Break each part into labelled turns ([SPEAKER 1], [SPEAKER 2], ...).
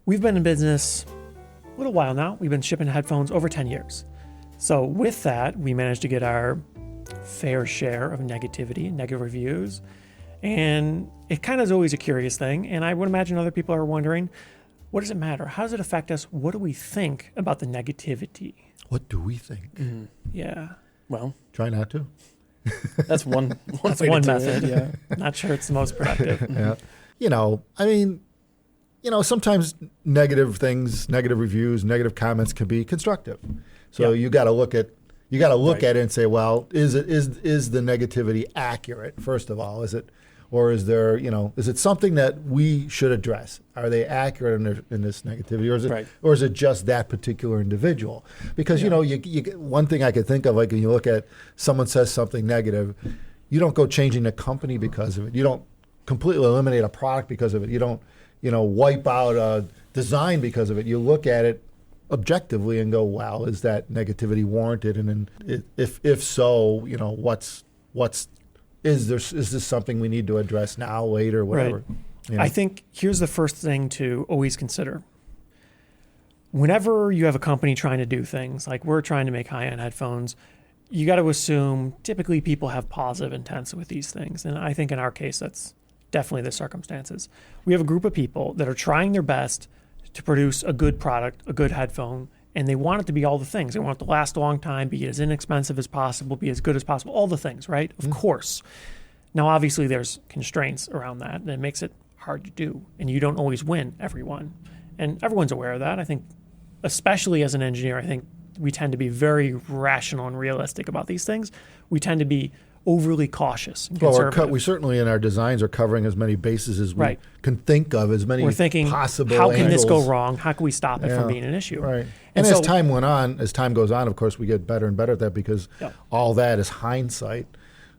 [SPEAKER 1] we've been in business a little while now. We've been shipping headphones over 10 years. So with that, we managed to get our fair share of negativity, negative reviews. And it kind of is always a curious thing. And I would imagine other people are wondering, what does it matter? How does it affect us? What do we think about the negativity?
[SPEAKER 2] What do we think?
[SPEAKER 3] Mm-hmm.
[SPEAKER 1] Yeah.
[SPEAKER 3] Well,
[SPEAKER 2] Try not to.
[SPEAKER 3] that's one
[SPEAKER 1] That's
[SPEAKER 3] way
[SPEAKER 1] one
[SPEAKER 3] to do
[SPEAKER 1] method.
[SPEAKER 3] it, yeah.
[SPEAKER 1] Not sure it's the most productive.
[SPEAKER 2] Yeah. Sometimes negative things, negative reviews, negative comments can be constructive. So
[SPEAKER 1] Yeah.
[SPEAKER 2] you got to look at
[SPEAKER 3] Right.
[SPEAKER 2] it and say, well, is the negativity accurate? First of all, is it something that we should address? Are they accurate in this negativity, or is it just that particular individual? Because you one thing I could think of, like when you look at someone says something negative, you don't go changing the company because of it. You don't completely eliminate a product because of it. You don't wipe out a design because of it. You look at it objectively and go, wow, is that negativity warranted? And then if so, is this something we need to address now, later, whatever?
[SPEAKER 1] Right. I think here's the first thing to always consider. Whenever you have a company trying to do things, like we're trying to make high-end headphones, you got to assume typically people have positive intents with these things. And I think in our case, that's definitely the circumstances. We have a group of people that are trying their best to produce a good product, a good headphone, and they want it to be all the things. They want it to last a long time, be as inexpensive as possible, be as good as possible, all the things, right? Of course. Now, obviously, there's constraints around that, and it makes it hard to do, and you don't always win everyone. And everyone's aware of that. I think, especially as an engineer, I think we tend to be very rational and realistic about these things. We tend to be overly cautious and conservative.
[SPEAKER 2] We certainly in our designs are covering as many bases as we can think of, as many
[SPEAKER 1] We're thinking,
[SPEAKER 2] possible
[SPEAKER 1] how can this go
[SPEAKER 2] angles.
[SPEAKER 1] wrong? How can we stop it from being an issue?
[SPEAKER 2] Right.
[SPEAKER 1] And
[SPEAKER 2] as
[SPEAKER 1] so,
[SPEAKER 2] time goes on, of course, we get better and better at that because all that is hindsight.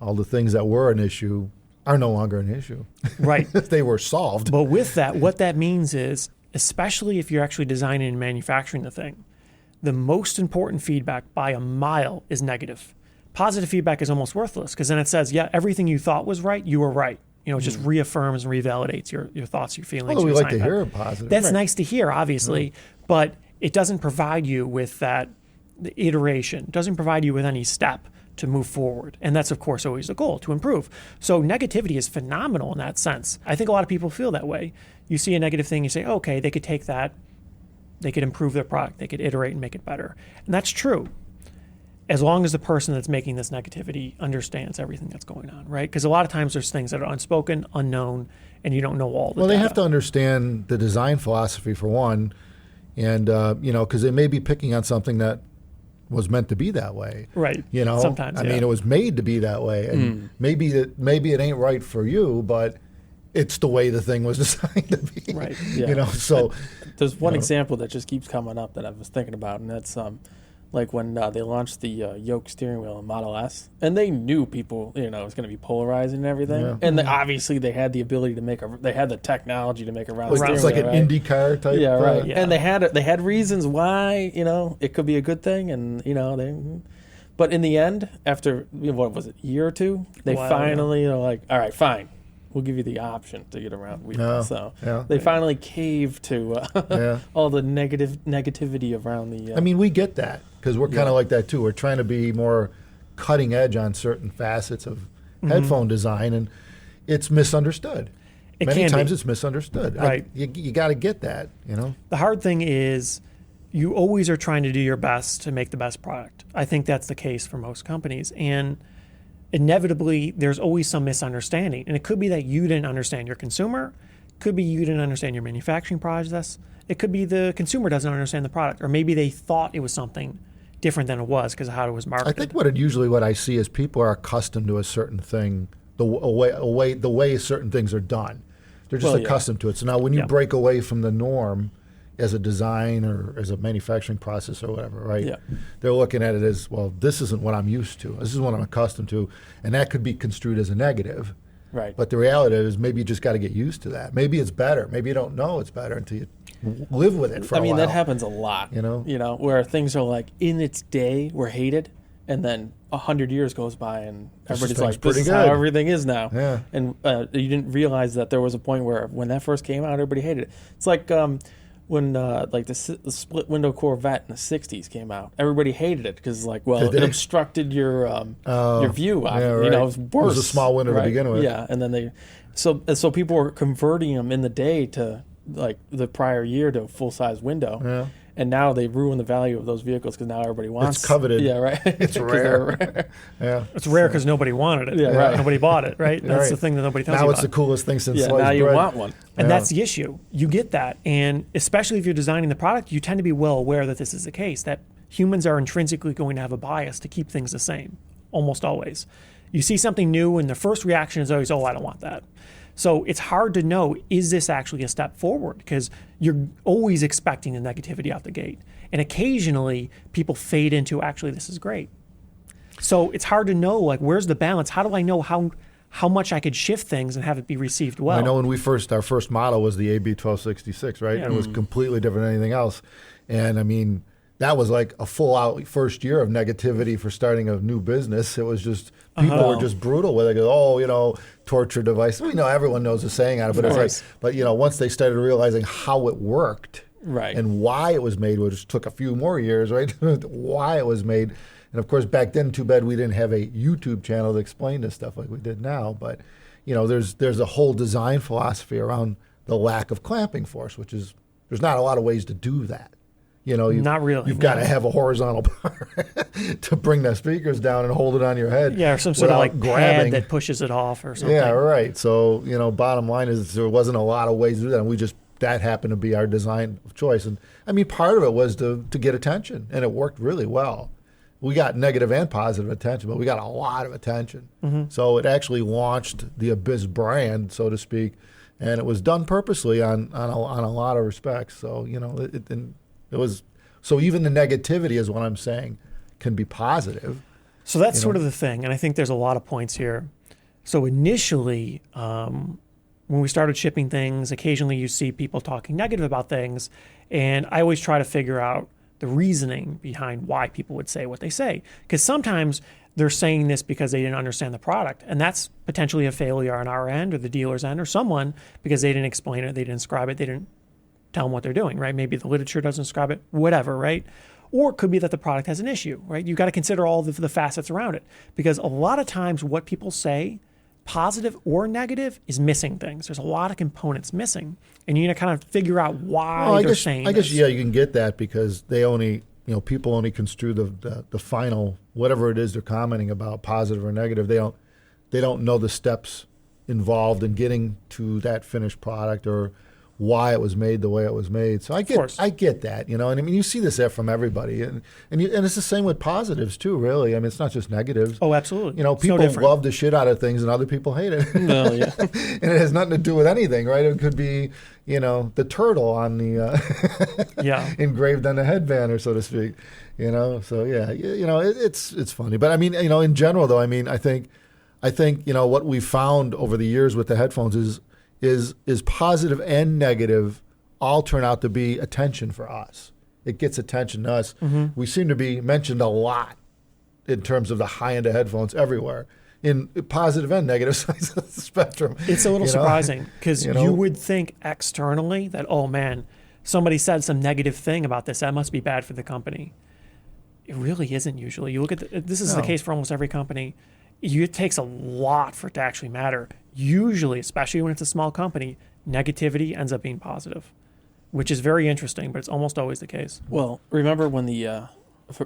[SPEAKER 2] All the things that were an issue are no longer an issue.
[SPEAKER 1] Right.
[SPEAKER 2] They were solved.
[SPEAKER 1] But with that, what that means is, especially if you're actually designing and manufacturing the thing, the most important feedback by a mile is negative. Positive feedback is almost worthless because then it says, everything you thought was right, you were right. It just reaffirms and revalidates your thoughts, your feelings.
[SPEAKER 2] Although we
[SPEAKER 1] your
[SPEAKER 2] like to
[SPEAKER 1] design.
[SPEAKER 2] hear a positive.
[SPEAKER 1] That's nice to hear, obviously, but it doesn't provide you with the iteration. It doesn't provide you with any step to move forward. And that's, of course, always the goal, to improve. So negativity is phenomenal in that sense. I think a lot of people feel that way. You see a negative thing, you say, okay, they could take that, they could improve their product, they could iterate and make it better. And that's true, as long as the person that's making this negativity understands everything that's going on, right? Because a lot of times there's things that are unspoken, unknown, and you don't know all the
[SPEAKER 2] Well,
[SPEAKER 1] data.
[SPEAKER 2] they have to understand the design philosophy for one, and because they may be picking on something that was meant to be that way,
[SPEAKER 1] right? Sometimes,
[SPEAKER 2] I mean, it was made to be that way, and maybe it ain't right for you, but it's the way the thing was designed to be,
[SPEAKER 1] right?
[SPEAKER 3] Yeah.
[SPEAKER 2] So
[SPEAKER 3] there's one example that just keeps coming up that I was thinking about, and that's like when they launched the yoke steering wheel in Model S, and they knew people, it was going to be polarizing and everything, and obviously they had the ability to they had the technology to make a round steering
[SPEAKER 2] it's like
[SPEAKER 3] wheel,
[SPEAKER 2] an
[SPEAKER 3] right?
[SPEAKER 2] IndyCar type.
[SPEAKER 3] Yeah, right.
[SPEAKER 1] Yeah.
[SPEAKER 3] And they had reasons why it could be a good thing, and but in the end, after what was it, a year or two, they finally like, all right, fine. We'll give you the option to get around. They finally caved to all the negativity around the.
[SPEAKER 2] I mean, we get that because we're kind of like that too. We're trying to be more cutting edge on certain facets of headphone design, and it's misunderstood. Many times it's misunderstood.
[SPEAKER 1] Right.
[SPEAKER 2] You got to get that.
[SPEAKER 1] The hard thing is, you always are trying to do your best to make the best product. I think that's the case for most companies, and inevitably, there's always some misunderstanding. And it could be that you didn't understand your consumer. It could be you didn't understand your manufacturing process. It could be the consumer doesn't understand the product. Or maybe they thought it was something different than it was because of how it was marketed.
[SPEAKER 2] I think what I see is people are accustomed to a certain thing, the way certain things are done. They're just accustomed to it. So now when you break away from the norm as a design or as a manufacturing process or whatever, right?
[SPEAKER 3] Yeah.
[SPEAKER 2] They're looking at it as, well, this isn't what I'm used to. This is what I'm accustomed to. And that could be construed as a negative.
[SPEAKER 3] Right.
[SPEAKER 2] But the reality is maybe you just got to get used to that. Maybe it's better. Maybe you don't know it's better until you live with it for a while.
[SPEAKER 3] that happens a lot. Where things are like, in its day, were hated, and then 100 years goes by and everybody's like, this is how everything is now.
[SPEAKER 2] Yeah.
[SPEAKER 3] And you didn't realize that there was a point where when that first came out, everybody hated it. It's like when like the split window Corvette in the '60s came out, everybody hated it because like, well, it obstructed your view.
[SPEAKER 2] Yeah, right.
[SPEAKER 3] You know, it was worse.
[SPEAKER 2] It was a small window to begin with.
[SPEAKER 3] Yeah, and then so people were converting them in the day to like the prior year to a full size window.
[SPEAKER 2] Yeah.
[SPEAKER 3] And now they ruin the value of those vehicles because now everybody wants.
[SPEAKER 2] It's coveted.
[SPEAKER 3] Yeah, right.
[SPEAKER 2] It's rare. Yeah,
[SPEAKER 1] it's rare because nobody wanted it.
[SPEAKER 3] Yeah, right.
[SPEAKER 1] Nobody bought it. Right. That's
[SPEAKER 2] right.
[SPEAKER 1] the thing that nobody tells
[SPEAKER 2] now
[SPEAKER 1] you
[SPEAKER 2] it's
[SPEAKER 1] about.
[SPEAKER 2] the coolest thing since
[SPEAKER 3] yeah.
[SPEAKER 2] sliced
[SPEAKER 3] Now you
[SPEAKER 2] bread.
[SPEAKER 3] want one,
[SPEAKER 1] and that's the issue. You get that, and especially if you're designing the product, you tend to be well aware that this is the case. That humans are intrinsically going to have a bias to keep things the same, almost always. You see something new, and the first reaction is always, "Oh, I don't want that." So it's hard to know, is this actually a step forward? Because you're always expecting the negativity out the gate. And occasionally people fade into, actually, this is great. So it's hard to know, like, where's the balance? How do I know how much I could shift things and have it be received well?
[SPEAKER 2] I know when our first model was the AB1266, right?
[SPEAKER 1] Yeah.
[SPEAKER 2] And it was completely different than anything else. And I mean, that was like a full out first year of negativity for starting a new business. It was just, people were just brutal with it. Oh, you know, torture device. We know everyone knows the saying on it, but it's like, but you know, once they started realizing how it worked
[SPEAKER 3] right,
[SPEAKER 2] and why it was made, which took a few more years, right? Why it was made. And of course, back then, too bad we didn't have a YouTube channel to explain this stuff like we did now. But, you know, there's a whole design philosophy around the lack of clamping force, which is, there's not a lot of ways to do that. You know,
[SPEAKER 1] not really.
[SPEAKER 2] You've got to have a horizontal bar to bring the speakers down and hold it on your head.
[SPEAKER 1] Yeah, or some sort of like pad that pushes it off or something.
[SPEAKER 2] Yeah, right. So, you know, bottom line is there wasn't a lot of ways to do that. And that happened to be our design of choice. And I mean, part of it was to get attention, and it worked really well. We got negative and positive attention, but we got a lot of attention. Mm-hmm. So it actually launched the Abyss brand, so to speak, and it was done purposely on a lot of respects. So, you know, it was, so even the negativity is what I'm saying can be positive.
[SPEAKER 1] So that's sort of the thing. And I think there's a lot of points here. So initially, when we started shipping things, occasionally you see people talking negative about things. And I always try to figure out the reasoning behind why people would say what they say. Because sometimes they're saying this because they didn't understand the product. And that's potentially a failure on our end or the dealer's end or someone because they didn't explain it, they didn't describe it, they didn't tell them what they're doing, right? Maybe the literature doesn't describe it, whatever, right? Or it could be that the product has an issue, right? You've got to consider all the facets around it because a lot of times what people say, positive or negative, is missing things. There's a lot of components missing, and you need to kind of figure out why they're saying
[SPEAKER 2] I guess,
[SPEAKER 1] this.
[SPEAKER 2] yeah, you can get that because they only, you know, people only construe the final, whatever it is they're commenting about, positive or negative. They don't know the steps involved in getting to that finished product or why it was made the way it was made. So I get that, you know, and I mean, you see this from everybody, and it's the same with positives too, really. I mean, it's not just negatives.
[SPEAKER 1] Oh, absolutely.
[SPEAKER 2] You know, people love the shit out of things, and other people hate it.
[SPEAKER 3] No, yeah.
[SPEAKER 2] And it has nothing to do with anything, right? It could be, you know, the turtle on the engraved on the headband, or so to speak. You know, so yeah, you know, it's funny, but I mean, you know, in general though, I mean, I think, you know, what we've found over the years with the headphones is positive and negative all turn out to be attention for us. It gets attention to us. Mm-hmm. We seem to be mentioned a lot in terms of the high end of headphones everywhere, in positive and negative sides of the spectrum.
[SPEAKER 1] It's a little surprising because you would think externally that, oh man, somebody said some negative thing about this. That must be bad for the company. It really isn't usually. You look at this is the case for almost every company. It takes a lot for it to actually matter. Usually, especially when it's a small company, negativity ends up being positive, which is very interesting, but it's almost always the case.
[SPEAKER 3] Well, remember when the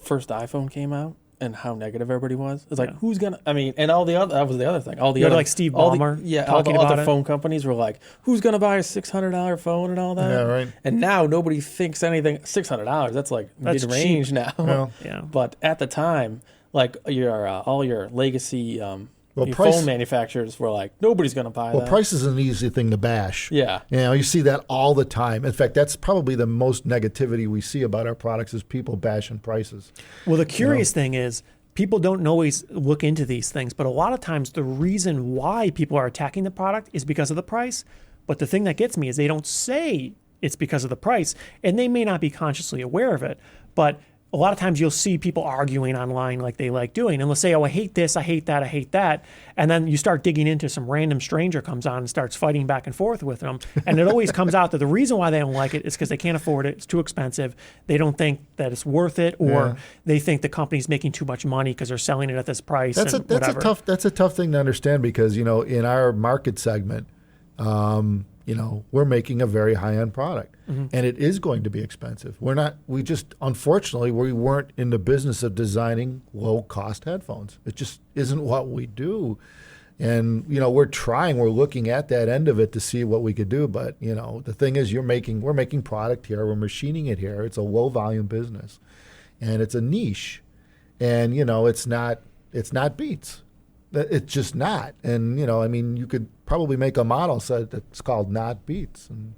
[SPEAKER 3] first iPhone came out and how negative everybody was? It's like, who's going to, I mean, and all the other, that was the other thing. All the other,
[SPEAKER 1] like Steve Ballmer
[SPEAKER 3] all the other phone companies were like, who's going to buy a $600 phone and all that?
[SPEAKER 2] Yeah, right.
[SPEAKER 3] And now nobody thinks anything, $600, that's like mid-range now.
[SPEAKER 2] Well,
[SPEAKER 1] yeah.
[SPEAKER 3] But at the time, like all your legacy phone manufacturers were like, nobody's going to buy that.
[SPEAKER 2] Well, price is an easy thing to bash.
[SPEAKER 3] Yeah.
[SPEAKER 2] You know, you see that all the time. In fact, that's probably the most negativity we see about our products is people bashing prices.
[SPEAKER 1] Well, the curious thing is people don't always look into these things, but a lot of times the reason why people are attacking the product is because of the price. But the thing that gets me is they don't say it's because of the price, and they may not be consciously aware of it, but a lot of times you'll see people arguing online like they like doing, and they'll say, oh, I hate this, I hate that, I hate that. And then you start digging into some random stranger comes on and starts fighting back and forth with them. And it always comes out that the reason why they don't like it is because they can't afford it. It's too expensive. They don't think that it's worth it, or they think the company's making too much money because they're selling it at this price.
[SPEAKER 2] That's a tough thing to understand because, in our market segment, we're making a very high-end product, and it is going to be expensive. Unfortunately, we weren't in the business of designing low-cost headphones. It just isn't what we do. And, we're looking at that end of it to see what we could do. But, the thing is, we're making product here. We're machining it here. It's a low-volume business, and it's a niche. And, it's not Beats. It's just not. And, you could probably make a model set that's called not Beats. And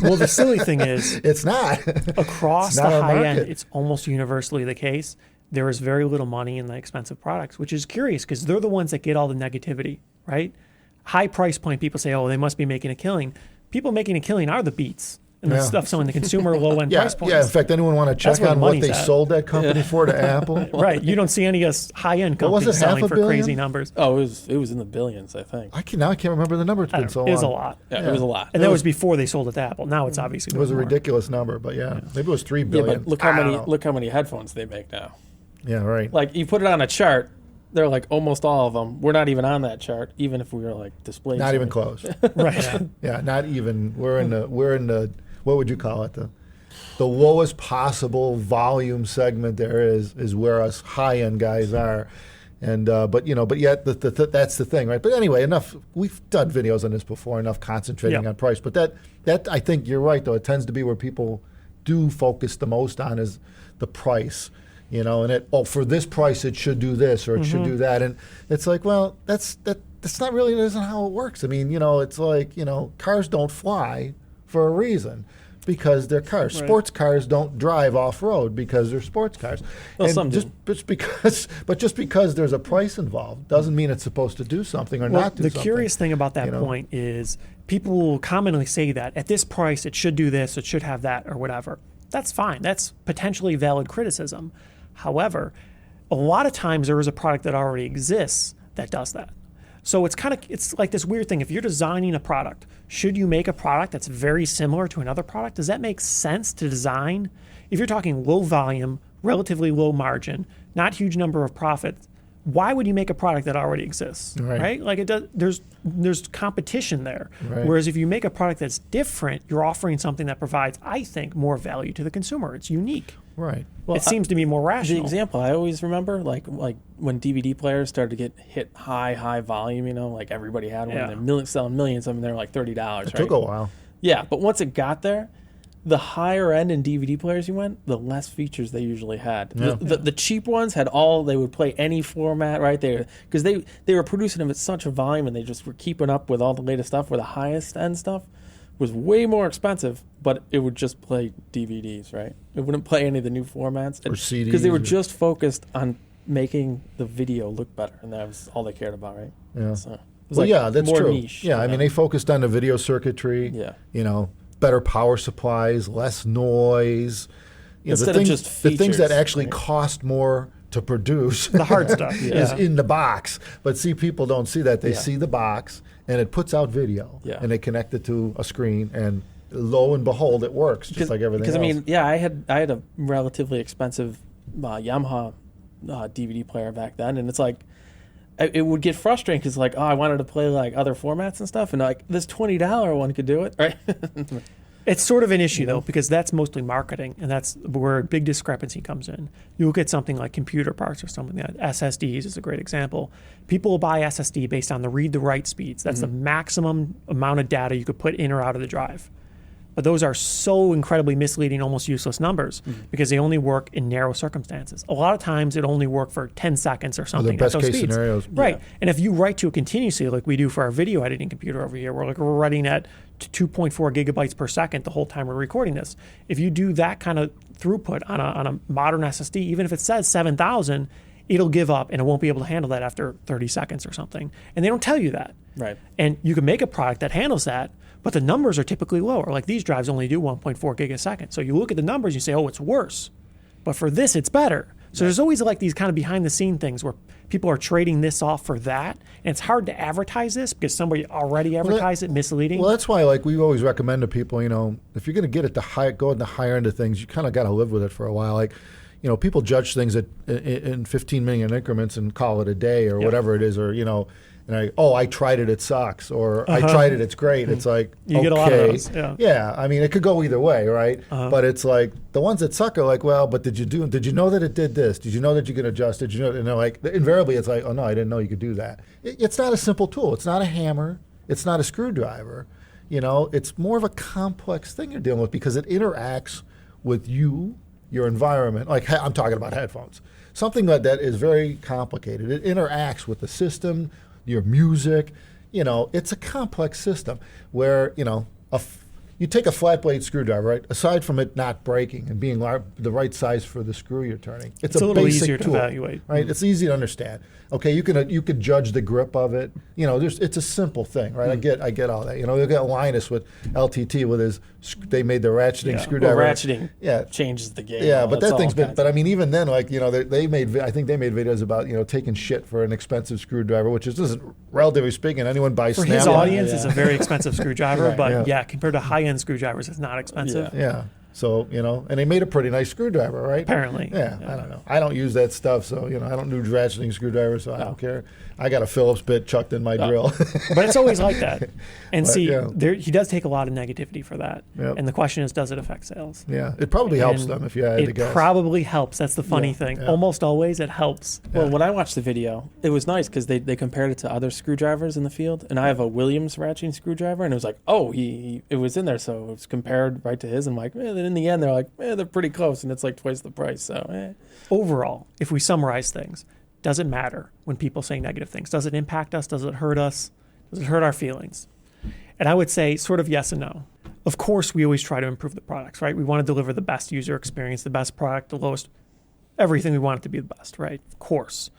[SPEAKER 1] well, the silly thing is,
[SPEAKER 2] it's not.
[SPEAKER 1] Across the high end, it's almost universally the case. There is very little money in the expensive products, which is curious because they're the ones that get all the negativity, right? High price point, people say, oh, they must be making a killing. People making a killing are the Beats. And the stuff, so in the consumer low-end price points.
[SPEAKER 2] Yeah, in fact, anyone want to check on what they sold that company for to Apple?
[SPEAKER 1] Right. You don't see any high-end companies selling for crazy numbers.
[SPEAKER 3] Oh, it was in the billions, I think.
[SPEAKER 2] I can't remember the number. It's been so long.
[SPEAKER 1] It was a lot.
[SPEAKER 3] Yeah, it was a lot.
[SPEAKER 1] And that was before they sold it to Apple. Now it's obviously
[SPEAKER 2] it was a ridiculous number, but maybe it was $3 billion.
[SPEAKER 3] Yeah, but look how many headphones they make now.
[SPEAKER 2] Yeah, right.
[SPEAKER 3] Like you put it on a chart, they're like almost all of them. We're not even on that chart, even if we were like displaying.
[SPEAKER 2] Not even close.
[SPEAKER 1] Right.
[SPEAKER 2] Yeah, not even. We're in the. What would you call it? The lowest possible volume segment there is where us high end guys are, and but yet that's the thing, right? But anyway, enough. We've done videos on this before. Enough concentrating on price, but that I think you're right though. It tends to be where people do focus the most on is the price, and for this price it should do this or it should do that, and it's like, well, that's not really isn't how it works. I mean, it's like cars don't fly for a reason because they're cars. Right. Sports cars don't drive off-road because they're sports cars.
[SPEAKER 3] Well,
[SPEAKER 2] and
[SPEAKER 3] some do.
[SPEAKER 2] just because there's a price involved doesn't mean it's supposed to do something or not do something.
[SPEAKER 1] The curious thing about that point is people will commonly say that at this price it should do this, it should have that, or whatever. That's fine. That's potentially valid criticism. However, a lot of times there is a product that already exists that does that. So it's like this weird thing. If you're designing a product, should you make a product that's very similar to another product? Does that make sense to design? If you're talking low volume, relatively low margin, not huge number of profits, why would you make a product that already exists? Right? Like it does. There's competition there. Right. Whereas if you make a product that's different, you're offering something that provides, I think, more value to the consumer. It's unique.
[SPEAKER 2] Right.
[SPEAKER 1] Well, it seems to be more rational.
[SPEAKER 3] The example I always remember, like when DVD players started to get hit high volume, like everybody had one. They're selling millions of them. They're like $30.
[SPEAKER 2] It took a while.
[SPEAKER 3] Yeah, but once it got there, the higher end in DVD players you went, the less features they usually had. Yeah. The cheap ones had they would play any format right there because they were producing them at such a volume and they just were keeping up with all the latest stuff. Where the highest end stuff was way more expensive, but it would just play DVDs, right? It wouldn't play any of the new formats.
[SPEAKER 2] Or CDs.
[SPEAKER 3] Because they were just focused on making the video look better, and that was all they cared about, right?
[SPEAKER 2] Yeah. So that's
[SPEAKER 3] more
[SPEAKER 2] true.
[SPEAKER 3] Niche,
[SPEAKER 2] I mean, they focused on the video circuitry.
[SPEAKER 3] Yeah.
[SPEAKER 2] Better power supplies, less noise.
[SPEAKER 3] Instead of just features,
[SPEAKER 2] the things that actually cost more to produce.
[SPEAKER 1] The hard stuff
[SPEAKER 2] is in the box. But see, people don't see that. They see the box, and it puts out video, and they connect it to a screen, and lo and behold, it works just like everything else.
[SPEAKER 3] Because I had a relatively expensive Yamaha DVD player back then, and it's like it would get frustrating because I wanted to play like other formats and stuff, and like this $20 one could do it, right?
[SPEAKER 1] It's sort of an issue though, because that's mostly marketing, and that's where a big discrepancy comes in. You look at something like computer parts or something like that. SSDs is a great example. People will buy SSD based on the read to write speeds. That's the maximum amount of data you could put in or out of the drive. But those are so incredibly misleading, almost useless numbers because they only work in narrow circumstances. A lot of times it only works for 10 seconds or something.
[SPEAKER 2] The best case scenarios.
[SPEAKER 1] Right. Yeah. And if you write to it continuously like we do for our video editing computer over here, we're writing at 2.4 gigabytes per second the whole time we're recording this. If you do that kind of throughput on a modern SSD, even if it says 7,000, it'll give up and it won't be able to handle that after 30 seconds or something. And they don't tell you that.
[SPEAKER 3] Right.
[SPEAKER 1] And you can make a product that handles that, but the numbers are typically lower. Like these drives only do 1.4 gig a second. So you look at the numbers, you say, oh, it's worse. but for this, it's better. So there's always like these kind of behind the scene things where people are trading this off for that. And it's hard to advertise this because somebody already advertised it misleading.
[SPEAKER 2] Well, that's why like we always recommend to people, you know, if you're going to get at go in the higher end of things, you kind of got to live with it for a while. Like, you know, people judge things in 15 million increments and call it a day or whatever it is, or, you know, and I tried it sucks, or I tried it, it's great. It's like,
[SPEAKER 1] you get a lot of those.
[SPEAKER 2] Yeah, I mean, it could go either way, right? But it's like the ones that suck are like, well, but did you know that it did this? Did you know that you could adjust? Did you know? And they're like, invariably, it's like, oh no, I didn't know you could do that. It's not a simple tool. It's not a hammer. It's not a screwdriver. You know, it's more of a complex thing you're dealing with because it interacts with you, your environment. Like I'm talking about headphones. Something that is very complicated. It interacts with the system, your music, you know, it's a complex system where, you know, you take a flat blade screwdriver, right? Aside from it not breaking and being the right size for the screw you're turning, it's a
[SPEAKER 1] little
[SPEAKER 2] basic
[SPEAKER 1] easier
[SPEAKER 2] tool,
[SPEAKER 1] to evaluate,
[SPEAKER 2] right? It's easy to understand. Okay, you could judge the grip of it. You know, it's a simple thing, right? I get all that. You know, you got Linus with LTT with his. They made the ratcheting screwdriver.
[SPEAKER 3] Well, ratcheting changes the game.
[SPEAKER 2] Yeah, but that thing's been. But I mean, even then, like, you know, they made. I think they made videos about, you know, taking shit for an expensive screwdriver, which is relatively speaking, anyone buys
[SPEAKER 1] for his audience. It's a very expensive screwdriver, right, but compared to high end screwdrivers, it's not expensive.
[SPEAKER 2] Yeah. So, you know, and they made a pretty nice screwdriver, right?
[SPEAKER 1] Apparently.
[SPEAKER 2] Yeah, I don't know. I don't use that stuff, so, you know, I don't do ratcheting screwdrivers, so I don't care. I got a Phillips bit chucked in my drill.
[SPEAKER 1] But it's always like that. And
[SPEAKER 2] but,
[SPEAKER 1] he does take a lot of negativity for that. Yep. And the question is, does it affect sales?
[SPEAKER 2] Yeah, it probably helps them if you had to guess.
[SPEAKER 1] It probably helps. That's the funny thing. Yeah. Almost always it helps.
[SPEAKER 3] Well, when I watched the video, it was nice because they compared it to other screwdrivers in the field. And I have a Williams ratcheting screwdriver, and it was like, oh, it was in there, so it was compared right to his. And I'm like, then in the end, they're like, they're pretty close, and it's like twice the price. So,
[SPEAKER 1] Overall, if we summarize things, does it matter when people say negative things? Does it impact us? Does it hurt us? Does it hurt our feelings? And I would say sort of yes and no. Of course, we always try to improve the products, right? We want to deliver the best user experience, the best product, the lowest, everything we want it to be the best, right? Of course.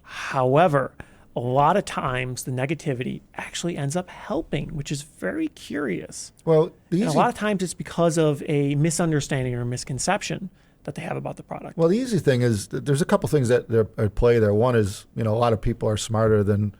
[SPEAKER 1] However, a lot of times the negativity actually ends up helping, which is very curious.
[SPEAKER 2] Well,
[SPEAKER 1] and a lot of times it's because of a misunderstanding or a misconception that they have about the product.
[SPEAKER 2] Well, the easy thing is that there's a couple things that are at play there. One is, you know, a lot of people are smarter than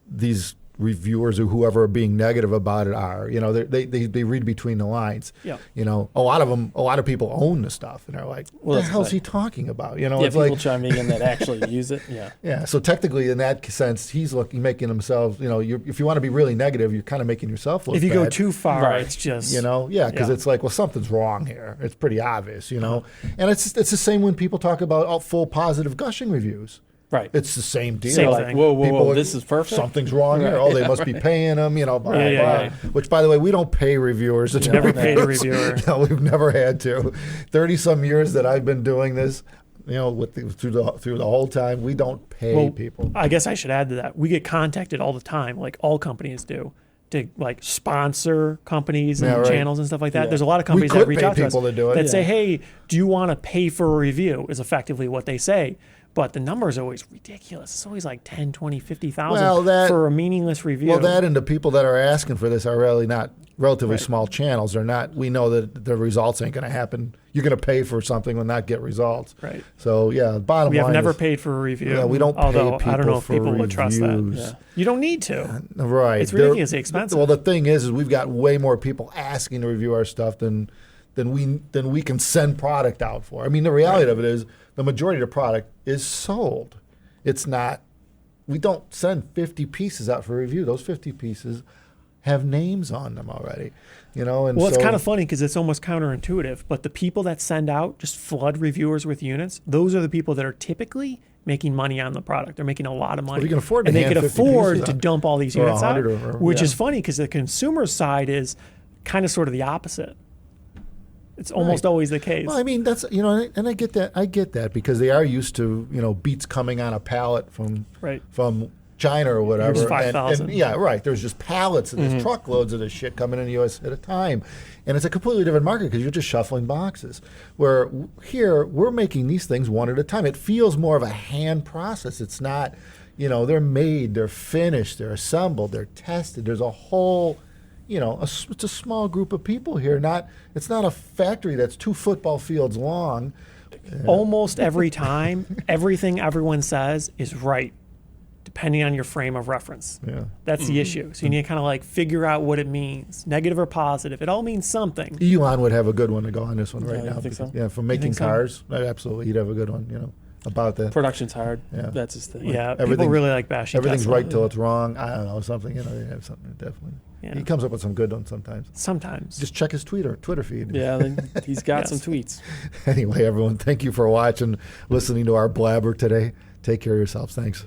[SPEAKER 2] these reviewers or whoever are being negative about it are. You know, they read between the lines.
[SPEAKER 1] Yeah.
[SPEAKER 2] You know, a lot of people own the stuff and they're like, what the hell's he talking about? You know,
[SPEAKER 3] it's people chiming in that actually use it. Yeah.
[SPEAKER 2] Yeah. So technically, in that sense, he's making himself. You know, if you want to be really negative, you're kind of making yourself look.
[SPEAKER 1] If you
[SPEAKER 2] bad.
[SPEAKER 1] go too far, it's just
[SPEAKER 2] because it's like, well, something's wrong here. It's pretty obvious, you know. And it's the same when people talk about full positive gushing reviews.
[SPEAKER 3] Right.
[SPEAKER 2] It's the same deal.
[SPEAKER 1] Same
[SPEAKER 3] like, whoa, this is perfect.
[SPEAKER 2] Something's wrong here. Oh, they must be paying them, you know, blah, blah. Which, by the way, we don't pay reviewers.
[SPEAKER 1] We never paid a reviewer.
[SPEAKER 2] No, we've never had to. 30-some years that I've been doing this, you know, through the whole time, we don't pay people.
[SPEAKER 1] I guess I should add to that. We get contacted all the time, like all companies do, to like sponsor companies and channels and stuff like that. There's a lot of companies that reach out to us that say, hey, do you want to pay for a review, is effectively what they say. But the number is always ridiculous. It's always like 10, 20, 50,000 for a meaningless review.
[SPEAKER 2] Well, that and the people that are asking for this are really not relatively small channels. They're not. We know that the results ain't going to happen. You're going to pay for something and not get results.
[SPEAKER 1] Right.
[SPEAKER 2] So bottom line.
[SPEAKER 1] We have never paid for a review.
[SPEAKER 2] Yeah, we don't pay people
[SPEAKER 1] I don't know if
[SPEAKER 2] for
[SPEAKER 1] people
[SPEAKER 2] reviews.
[SPEAKER 1] would trust that. Yeah. You don't need to.
[SPEAKER 2] Right.
[SPEAKER 1] It's ridiculously expensive.
[SPEAKER 2] Well, the thing is we've got way more people asking to review our stuff than we can send product out for. I mean, the reality of it is the majority of the product is sold. It's not. We don't send 50 pieces out for review. Those 50 pieces have names on them already, you know. And
[SPEAKER 1] it's kind of funny because it's almost counterintuitive. But the people that send out, just flood reviewers with units, those are the people that are typically making money on the product. They're making a lot of money.
[SPEAKER 2] Well, you can afford to
[SPEAKER 1] and they
[SPEAKER 2] hand
[SPEAKER 1] can
[SPEAKER 2] 50
[SPEAKER 1] afford
[SPEAKER 2] pieces
[SPEAKER 1] to dump all these units out, which is funny because the consumer side is kind of sort of the opposite. It's almost always the case.
[SPEAKER 2] Well, I mean, that's, you know, and I get that because they are used to, you know, beats coming on a pallet from China or whatever.
[SPEAKER 1] There's 5,000.
[SPEAKER 2] Yeah, right. There's just pallets and there's truckloads of this shit coming in the U.S. at a time. And it's a completely different market because you're just shuffling boxes. Where here, we're making these things one at a time. It feels more of a hand process. It's not, you know, they're made, they're finished, they're assembled, they're tested. There's a whole... You know, it's a small group of people here. It's not a factory that's 2 football fields long,
[SPEAKER 1] almost every time, everything everyone says is right, depending on your frame of reference.
[SPEAKER 2] Yeah.
[SPEAKER 1] That's the issue. So you need to kind of like figure out what it means, negative or positive. It all means something.
[SPEAKER 2] Elon would have a good one to go on this one right
[SPEAKER 3] you
[SPEAKER 2] now.
[SPEAKER 3] think so?
[SPEAKER 2] Yeah, for making
[SPEAKER 1] think so?
[SPEAKER 2] cars, absolutely, he'd have a good one. About that.
[SPEAKER 3] Production's hard.
[SPEAKER 2] Yeah.
[SPEAKER 3] That's his thing.
[SPEAKER 1] Yeah, people
[SPEAKER 2] everything-
[SPEAKER 1] really like bashing
[SPEAKER 2] Everything's
[SPEAKER 1] Tesla.
[SPEAKER 2] right till it's wrong. I don't know, something. They have something definitely.
[SPEAKER 1] Yeah.
[SPEAKER 2] He comes up with some good ones sometimes.
[SPEAKER 1] Sometimes.
[SPEAKER 2] Just check his Twitter feed.
[SPEAKER 3] Yeah, he's got
[SPEAKER 1] Yes.
[SPEAKER 3] some tweets.
[SPEAKER 2] Anyway, everyone, thank you for watching, listening to our blabber today. Take care of yourselves. Thanks.